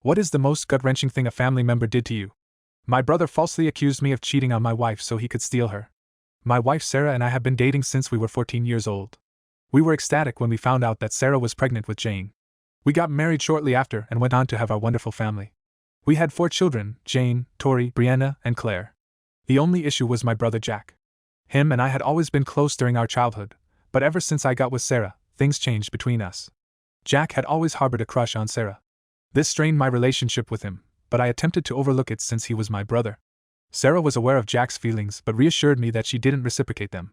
What is the most gut-wrenching thing a family member did to you? My brother falsely accused me of cheating on my wife so he could steal her. My wife Sarah and I have been dating since we were 14 years old. We were ecstatic when we found out that Sarah was pregnant with Jane. We got married shortly after and went on to have our wonderful family. We had 4 children, Jane, Tori, Brianna, and Claire. The only issue was my brother Jack. Him and I had always been close during our childhood, but ever since I got with Sarah, things changed between us. Jack had always harbored a crush on Sarah. This strained my relationship with him, but I attempted to overlook it since he was my brother. Sarah was aware of Jack's feelings but reassured me that she didn't reciprocate them.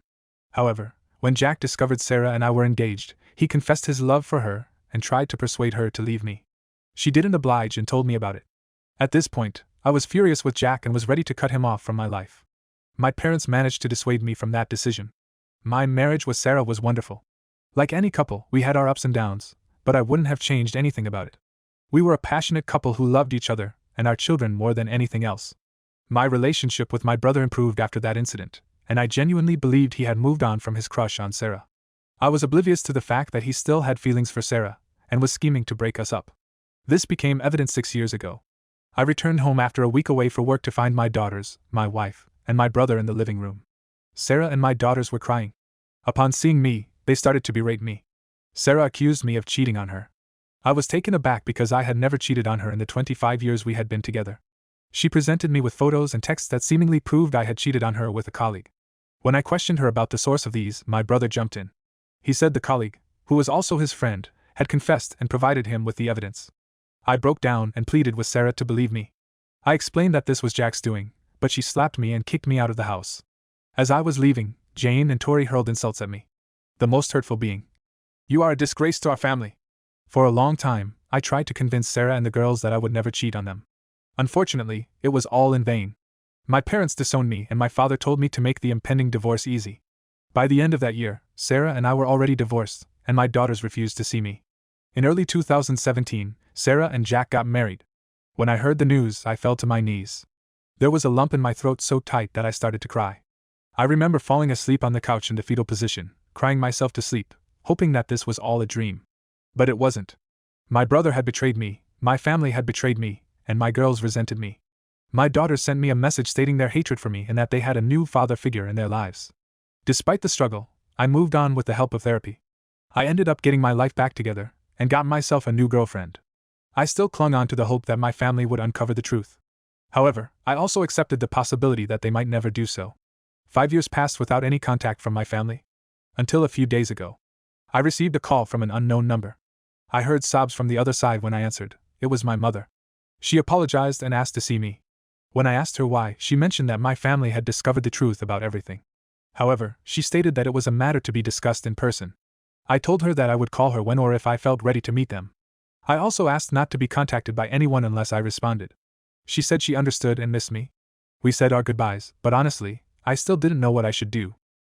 However, when Jack discovered Sarah and I were engaged, he confessed his love for her and tried to persuade her to leave me. She didn't oblige and told me about it. At this point, I was furious with Jack and was ready to cut him off from my life. My parents managed to dissuade me from that decision. My marriage with Sarah was wonderful. Like any couple, we had our ups and downs, but I wouldn't have changed anything about it. We were a passionate couple who loved each other and our children more than anything else. My relationship with my brother improved after that incident, and I genuinely believed he had moved on from his crush on Sarah. I was oblivious to the fact that he still had feelings for Sarah and was scheming to break us up. This became evident 6 years ago. I returned home after a week away for work to find my daughters, my wife, and my brother in the living room. Sarah and my daughters were crying. Upon seeing me, they started to berate me. Sarah accused me of cheating on her. I was taken aback because I had never cheated on her in the 25 years we had been together. She presented me with photos and texts that seemingly proved I had cheated on her with a colleague. When I questioned her about the source of these, my brother jumped in. He said the colleague, who was also his friend, had confessed and provided him with the evidence. I broke down and pleaded with Sarah to believe me. I explained that this was Jack's doing, but she slapped me and kicked me out of the house. As I was leaving, Jane and Tori hurled insults at me. The most hurtful being, "You are a disgrace to our family." For a long time, I tried to convince Sarah and the girls that I would never cheat on them. Unfortunately, it was all in vain. My parents disowned me and my father told me to make the impending divorce easy. By the end of that year, Sarah and I were already divorced, and my daughters refused to see me. In early 2017, Sarah and Jack got married. When I heard the news, I fell to my knees. There was a lump in my throat so tight that I started to cry. I remember falling asleep on the couch in the fetal position, crying myself to sleep, hoping that this was all a dream. But it wasn't. My brother had betrayed me, my family had betrayed me, and my girls resented me. My daughters sent me a message stating their hatred for me and that they had a new father figure in their lives. Despite the struggle, I moved on with the help of therapy. I ended up getting my life back together and got myself a new girlfriend. I still clung on to the hope that my family would uncover the truth. However, I also accepted the possibility that they might never do so. 5 years passed without any contact from my family. Until a few days ago. I received a call from an unknown number. I heard sobs from the other side when I answered. It was my mother. She apologized and asked to see me. When I asked her why, she mentioned that my family had discovered the truth about everything. However, she stated that it was a matter to be discussed in person. I told her that I would call her when or if I felt ready to meet them. I also asked not to be contacted by anyone unless I responded. She said she understood and missed me. We said our goodbyes, but honestly, I still didn't know what I should do.